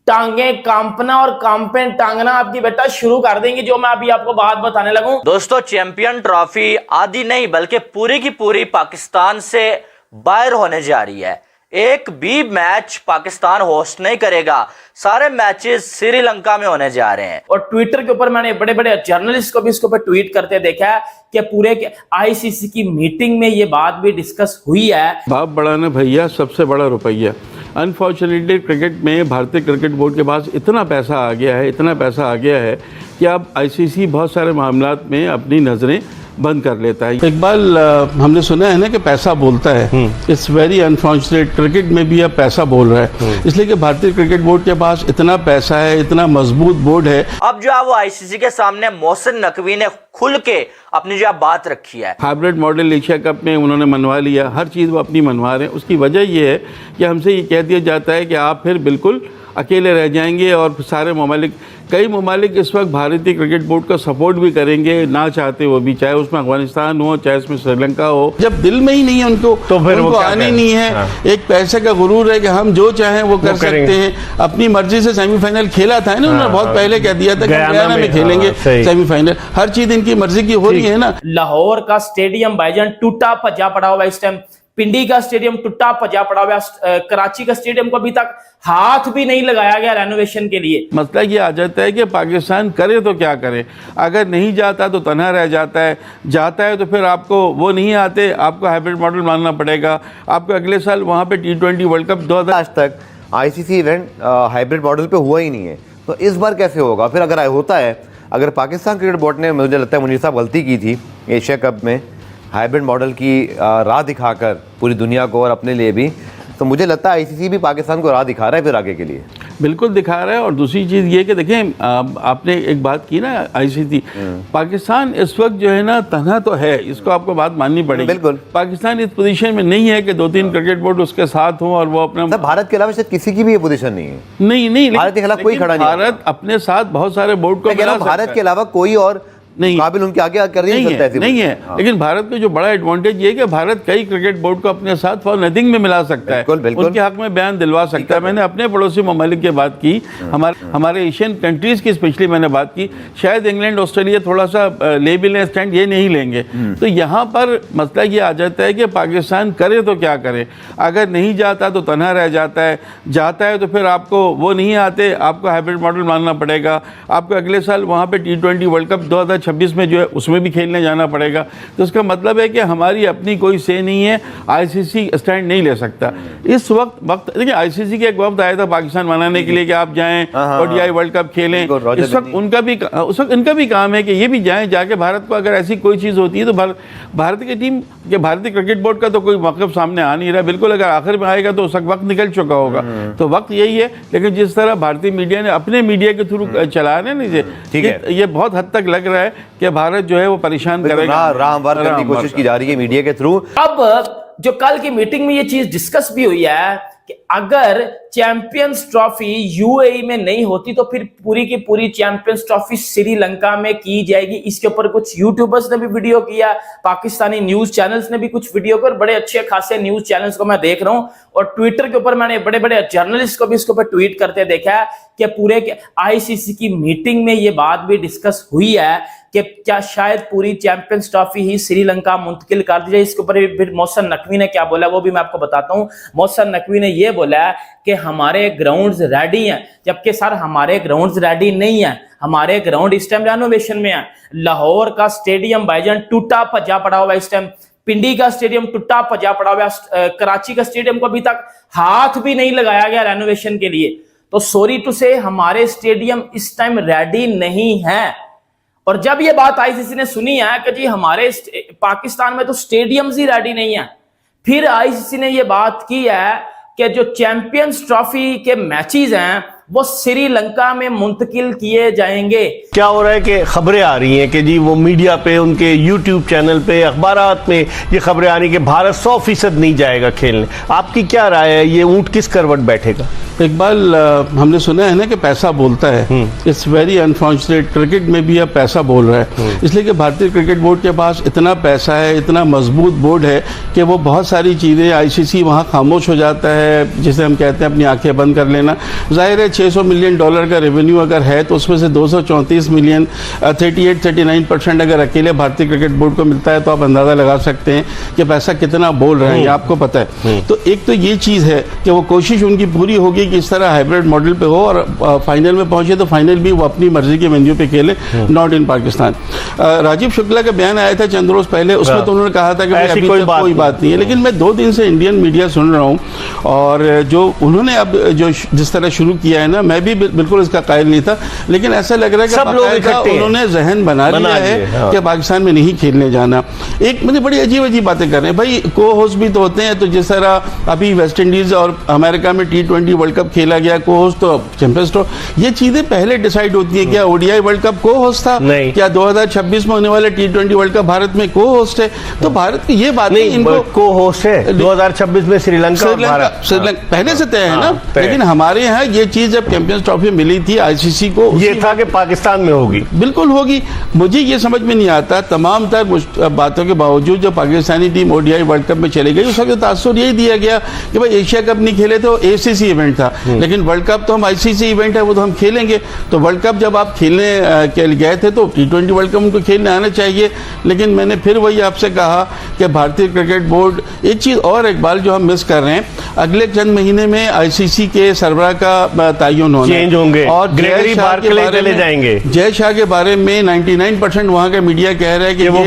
टांगे कांपना और कांपे टांगना आपकी बेटा शुरू कर देंगी, जो मैं अभी आपको बात बताने लगूं। दोस्तों, चैंपियन ट्रॉफी आधी नहीं बल्कि पूरी की पूरी पाकिस्तान से बाहर होने जा रही है। एक भी मैच पाकिस्तान होस्ट नहीं करेगा, सारे मैचेस श्रीलंका में होने जा रहे हैं। और ट्विटर के ऊपर मैंने बड़े बड़े जर्नलिस्ट को भी इसके ऊपर ट्वीट करते देखा है कि पूरे के आईसीसी की मीटिंग में ये बात भी डिस्कस हुई है। बाप बड़ा ना भैया, सबसे बड़ा रुपया। अनफॉर्चुनेटली क्रिकेट में भारतीय क्रिकेट बोर्ड के पास इतना पैसा आ गया है, इतना पैसा आ गया है कि अब आईसीसी बहुत सारे मामलात में अपनी नज़रें बंद कर लेता है। इकबाल, हमने सुना है ना कि पैसा बोलता है। इट्स वेरी अनफॉर्चुनेट, क्रिकेट में भी अब पैसा बोल रहा है, इसलिए कि भारतीय क्रिकेट बोर्ड के पास इतना पैसा है, इतना मजबूत बोर्ड है। अब जो है वो आईसीसी के सामने मोहसिन नकवी ने खुल के अपनी जो बात रखी है। हाइब्रिड मॉडल एशिया कप में उन्होंने मनवा लिया, हर चीज़ वो अपनी मनवा रहे हैं। उसकी वजह ये है कि हमसे ये कह दिया जाता है कि आप फिर बिल्कुल अकेले रह जाएंगे और सारे ममालिक, कई ममालिक इस वक्त भारतीय क्रिकेट बोर्ड का सपोर्ट भी करेंगे ना चाहते वो भी, चाहे उसमें अफगानिस्तान हो चाहे उसमें श्रीलंका हो। जब दिल में ही नहीं है उनको तो फिर उनको आने नहीं है। हाँ। एक पैसे का गुरूर है कि हम जो चाहें वो कर सकते हैं। अपनी मर्जी से सेमीफाइनल खेला था ना, उन्होंने बहुत पहले कह दिया था कि गयाना में खेलेंगे सेमीफाइनल। हर चीज इनकी मर्जी की हो रही है ना। लाहौर का स्टेडियम भाईजान टूटा भजा पड़ा हुआ इस टाइम, पिंडी का स्टेडियम टूटा भजा पड़ा हुआ, कराची का स्टेडियम को अभी तक हाथ भी नहीं लगाया गया रेनोवेशन के लिए। मसला ये आ जाता है कि पाकिस्तान करे तो क्या करे, अगर नहीं जाता तो तन्हा रह जाता है, जाता है तो फिर आपको वो नहीं आते, आपको हाइब्रिड मॉडल मानना पड़ेगा। आपको अगले साल वहाँ पे T20 वर्ल्ड कप 2000 आज तक आईसीसी इवेंट हाइब्रिड मॉडल पे हुआ ही नहीं है, तो इस बार कैसे होगा? फिर अगर होता है, अगर पाकिस्तान क्रिकेट बोर्ड ने, मुझे लगता है मुनीर साहब गलती की थी एशिया कप में हाइब्रिड मॉडल की राह दिखाकर पूरी दुनिया को और अपने लिए भी, तो मुझे लगता है आईसीसी भी पाकिस्तान को राह दिखा रहा है फिर आगे के लिए। बिल्कुल दिखा रहा है। और दूसरी चीज़ ये कि देखें, आपने एक बात की ना आईसीसी, पाकिस्तान इस वक्त जो है ना तन्हा तो है, इसको आपको बात माननी पड़ेगी। बिल्कुल पाकिस्तान इस पोजीशन में नहीं है कि 2-3 क्रिकेट बोर्ड उसके साथ हो और वो अपना, भारत के अलावा शायद किसी की भी ये पोजीशन नहीं है। नहीं, भारत के खिलाफ कोई खड़ा नहीं। भारत अपने साथ बहुत सारे बोर्ड को, भारत के अलावा कोई और नहीं काबिल उनके आगे कर नहीं है। हाँ। लेकिन भारत को जो बड़ा एडवांटेज ये है कि भारत कई क्रिकेट बोर्ड को अपने साथ फॉर नथिंग में मिला सकता है, उनके हक में बयान दिलवा सकता है। मैंने अपने पड़ोसी ममालिक की बात की, हमारे एशियन कंट्रीज की स्पेशली मैंने बात की। शायद इंग्लैंड ऑस्ट्रेलिया थोड़ा सा ले भी लें स्टैंड, ये नहीं लेंगे। तो यहाँ पर मसला ये आ जाता है कि पाकिस्तान करे तो क्या करे, अगर नहीं जाता तो तन्हा रह जाता है, जाता है तो फिर आपको वो नहीं आते, आपको हाइब्रिड मॉडल मानना पड़ेगा। आपको अगले साल वहाँ पे T20 वर्ल्ड कप 2026 में जो है उसमें भी खेलने जाना पड़ेगा। तो इसका मतलब है कि हमारी अपनी कोई से नहीं है, आईसीसी स्टैंड नहीं ले सकता इस वक्त। देखिए, आईसीसी के एक वक्त आया था पाकिस्तान मनाने के लिए कि आप जाएं ODI वर्ल्ड कप खेलें। इस वक्त इनका भी काम है कि ये भी जाएं, जाके भारत को अगर ऐसी कोई चीज़ होती है तो भारत की टीम के, भारतीय क्रिकेट बोर्ड का तो कोई मौक़िफ़ सामने आ नहीं रहा। बिल्कुल अगर आखिर में आएगा तो उस वक्त निकल चुका होगा। तो वक्त यही है। लेकिन जिस तरह भारतीय मीडिया ने अपने मीडिया के थ्रू चला रहे हैं, ये बहुत हद तक लग रहा है कि भारत जो है वो परेशान करेगा, राह हमवार करने की कोशिश की जा रही है मीडिया के थ्रू। अब जो कल की मीटिंग में ये चीज डिस्कस भी हुई है कि अगर चैंपियंस ट्रॉफी यूएई में नहीं होती तो फिर पूरी की पूरी चैंपियंस ट्रॉफी श्रीलंका में की जाएगी। इसके ऊपर कुछ यूट्यूबर्स ने भी वीडियो किया, पाकिस्तानी न्यूज चैनल्स ने भी कुछ वीडियो कर, बड़े अच्छे खासे न्यूज चैनल्स को मैं देख रहा हूं। और ट्विटर के ऊपर मैंने बड़े बड़े जर्नलिस्ट को भी इसके ऊपर ट्वीट करते देखा है कि पूरे के आईसीसी की मीटिंग में ये बात भी डिस्कस हुई है कि क्या शायद पूरी चैंपियंस ट्रॉफी ही श्रीलंका मुंतकिल कर दी जाए। इसके ऊपर फिर मोहसिन नकवी ने क्या बोला वो भी मैं आपको बताता हूं। मोहसिन नकवी ने ये बोला कि हमारे ग्राउंड्स रेडी हैं, जबकि सर हमारे ग्राउंड्स रेडी नहीं है, हमारे ग्राउंड इस टाइम रेनोवेशन में है। लाहौर का स्टेडियम भाईजान टूटा भजा पड़ा हुआ इस टाइम, पिंडी का स्टेडियम टूटा भजा पड़ा हुआ, कराची का स्टेडियम को अभी तक हाथ भी नहीं लगाया गया रेनोवेशन के लिए। तो सॉरी टू से हमारे स्टेडियम इस टाइम रेडी नहीं है। और जब ये बात आईसीसी ने सुनी है कि जी हमारे पाकिस्तान में तो स्टेडियम्स ही रेडी नहीं है, फिर आईसीसी ने ये बात की है कि जो चैंपियंस ट्रॉफी के मैचेस हैं वो श्रीलंका में मुंतकिल किए जाएंगे। क्या हो रहा है कि खबरें आ रही हैं कि जी वो मीडिया पे, उनके यूट्यूब चैनल पे, अखबारात में ये खबरें आ रही हैं कि भारत 100% नहीं जाएगा खेलने। आपकी क्या राय है, ये ऊंट किस करवट बैठेगा? इकबाल, हमने सुना है ना कि पैसा बोलता है। इट्स वेरी अनफॉर्चुनेट, क्रिकेट में भी अब पैसा बोल रहा है, इसलिए कि भारतीय क्रिकेट बोर्ड के पास इतना पैसा है, इतना मजबूत बोर्ड है कि वो बहुत सारी चीज़ें, आईसीसी वहाँ खामोश हो जाता है, जिसे हम कहते हैं अपनी आंखें बंद कर लेना। जाहिर है $600 मिलियन का रेवेन्यू अगर है तो उसमें से 234 मिलियन 38-39% अगर अकेले भारतीय क्रिकेट बोर्ड को मिलता है तो आप अंदाज़ा लगा सकते हैं कि पैसा कितना बोल रहे हैं, ये आपको पता है। तो एक तो ये चीज़ है कि वो कोशिश उनकी पूरी होगी कि इस तरह हाइब्रिड मॉडल पे हो और फाइनल में पहुंचे तो फाइनल भी वो अपनी मर्जी के वेन्यू पे खेले, नॉट इन पाकिस्तान। राजीव शुक्ला का बयान आया था चंद रोज पहले, उसमें तो उन्होंने कहा था कि अभी कोई बात नहीं है, लेकिन मैं 2 दिन से इंडियन मीडिया सुन रहा हूँ और जो उन्होंने अब जो जिस तरह शुरू किया है ना, मैं भी बिल्कुल इसका कायल नहीं था, लेकिन ऐसा लग रहा है कि सब लोग इकट्ठे उन्होंने जहन बना लिया है कि पाकिस्तान में नहीं खेलने जाना। एक मुझे बड़ी अजीब बातें कर रहे हैं भाई, को होस्ट भी तो होते हैं, तो जिस तरह अभी वेस्ट इंडीज और अमेरिका में T20 वर्ल्ड कप खेला गया, को होस्ट तो चैंपियंस ट्रॉफी, ये चीजें पहले डिसाइड होती है। क्या ओडीआई वर्ल्ड कप को होस्ट था? नहीं। क्या 2026 में होने वाले T20 वर्ल्ड कप भारत में को होस्ट है? तो भारत की ये बात नहीं, इनको को होस्ट है 2026 में श्रीलंका पहले से तय है ना, लेकिन हमारे यहाँ ये चीज जब चैंपियंस ट्रॉफी मिली थी आईसीसी को, ये था कि पाकिस्तान में होगी, बिल्कुल होगी। मुझे ये समझ में नहीं आता, तमाम तर बातों के बावजूद जब Pakistani team ODI world cup में चली गई, उस वक्त तासुर यही दिया गया कि भाई एशिया कप नहीं खेले तो एसीसी इवेंट था, लेकिन वर्ल्ड कप तो हम आईसीसी इवेंट है, वो तो हम खेलेंगे। तो वर्ल्ड कप जब आप खेलने के लिए गए थे तो T20 वर्ल्ड कप उनको खेलने आना चाहिए। लेकिन मैंने फिर वही आपसे कहा कि भारतीय क्रिकेट बोर्ड, एक चीज़ और इकबाल जो हम मिस कर रहे हैं, अगले चंद महीने में आईसीसी के सरबरा का तयन होना, चेंज होंगे और ग्रेगरी बार्कले चले जाएंगे। जय शाह के बारे में 99% वहाँ का मीडिया कह रहा है कि वो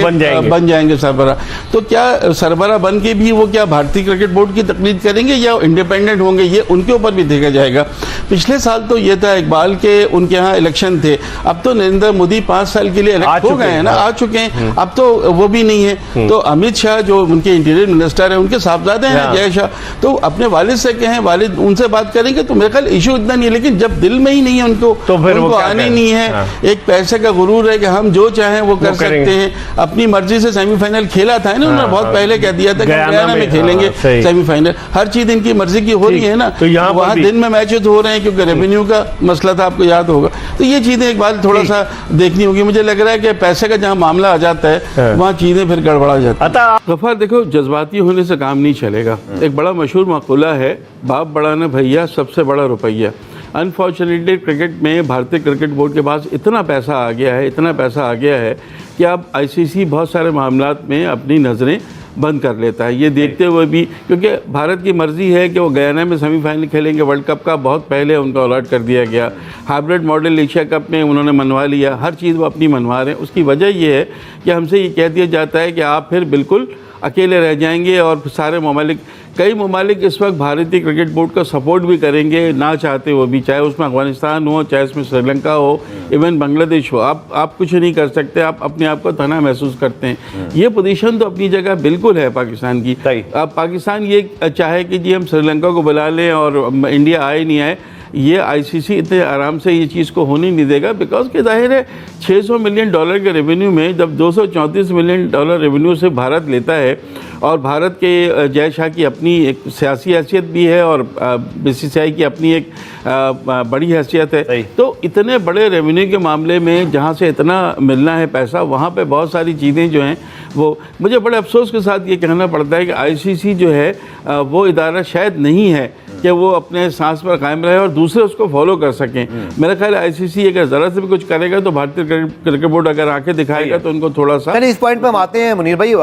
बन जाएंगे सरबरा। तो क्या सरबरा बन के भी वो क्या भारतीय क्रिकेट बोर्ड की तकलीद करेंगे या इंडिपेंडेंट होंगे, ये उनके ऊपर भी देखा जाएगा। पिछले साल तो ये था इकबाल के उनके यहाँ इलेक्शन थे, अब तो नरेंद्र मोदी 5 साल के लिए इलेक्ट हो गए हैं ना, आ चुके हैं, अब तो वो भी नहीं है। तो अमित शाह जो उनके इंटीरियर मिनिस्टर है, उनके साहबजादे हैं जय शाह, तो अपने वालिद से कहें, वालिद उनसे बात करेंगे तो मेरे ख्याल इशू इतना नहीं है। लेकिन जब दिल में ही नहीं है उनको, तो फिर उनको आने नहीं है, एक पैसे का गुरूर है कि हम जो चाहें वो कर सकते हैं। अपनी मर्जी से सेमीफाइनल खेला था ना उन्होंने, बहुत पहले कह दिया था कि गयाना में खेलेंगे सेमीफाइनल, हर चीज इनकी मर्जी की हो रही है ना। तो वहाँ दिन में मैचेस हो रहे हैं क्योंकि रेवेन्यू का मसला था, आपको याद होगा। तो ये चीजें एक बात थोड़ा सा देखनी होगी। मुझे लग रहा है कि पैसे का जहाँ मामला आ जाता है वहाँ चीजें फिर गड़बड़ा जाती है। गफार देखो, जज्बाती होने से काम नहीं चलेगा। एक बड़ा मशहूर मक़ूला है, बाप बड़ा न भैया सबसे बड़ा रुपया। अनफॉर्चुनेटली क्रिकेट में भारतीय क्रिकेट बोर्ड के पास इतना पैसा आ गया है, इतना पैसा आ गया है कि अब आईसीसी बहुत सारे मामलात में अपनी नज़रें बंद कर लेता है। ये देखते हुए भी, क्योंकि भारत की मर्ज़ी है कि वो गयाना में सेमीफाइनल खेलेंगे, वर्ल्ड कप का बहुत पहले उनका अलॉट कर दिया गया। हाइब्रिड मॉडल एशिया कप में उन्होंने मनवा लिया, हर चीज़ वो अपनी मनवा रहे हैं। उसकी वजह ये है कि हमसे ये कह दिया जाता है कि आप फिर बिल्कुल अकेले रह जाएंगे और सारे ममालिक, कई ममालिक इस वक्त भारतीय क्रिकेट बोर्ड का सपोर्ट भी करेंगे ना चाहते हो भी, चाहे उसमें अफगानिस्तान हो, चाहे उसमें श्रीलंका हो, इवन बांग्लादेश हो। आप कुछ नहीं कर सकते, आप अपने आप को तना महसूस करते हैं। ये पोजीशन तो अपनी जगह बिल्कुल है पाकिस्तान की। अब पाकिस्तान ये चाहे कि जी हम श्रीलंका को बुला लें और इंडिया आए नहीं आए, ये आईसीसी इतने आराम से ये चीज़ को होने नहीं देगा। बिकॉज के जाहिर है $600 मिलियन के रेवेन्यू में जब $234 मिलियन रेवेन्यू से भारत लेता है, और भारत के जय शाह की अपनी एक सियासी हैसियत भी है और बीसीसीआई की अपनी एक बड़ी हैसियत है, तो इतने बड़े रेवेन्यू के मामले में जहाँ से इतना मिलना है पैसा, वहाँ पे बहुत सारी चीज़ें जो हैं वो, मुझे बड़े अफसोस के साथ ये कहना पड़ता है कि आईसीसी जो है वो इदारा शायद नहीं है कि वो अपने सांस पर कायम रहे और दूसरे उसको फॉलो कर सकें। मेरा ख्याल है आईसीसी अगर ज़रा से भी कुछ करेगा तो भारतीय क्रिकेट बोर्ड अगर आके दिखाएगा तो उनको थोड़ा सा। इस पॉइंट पे हम आते हैं मुनीर भाई।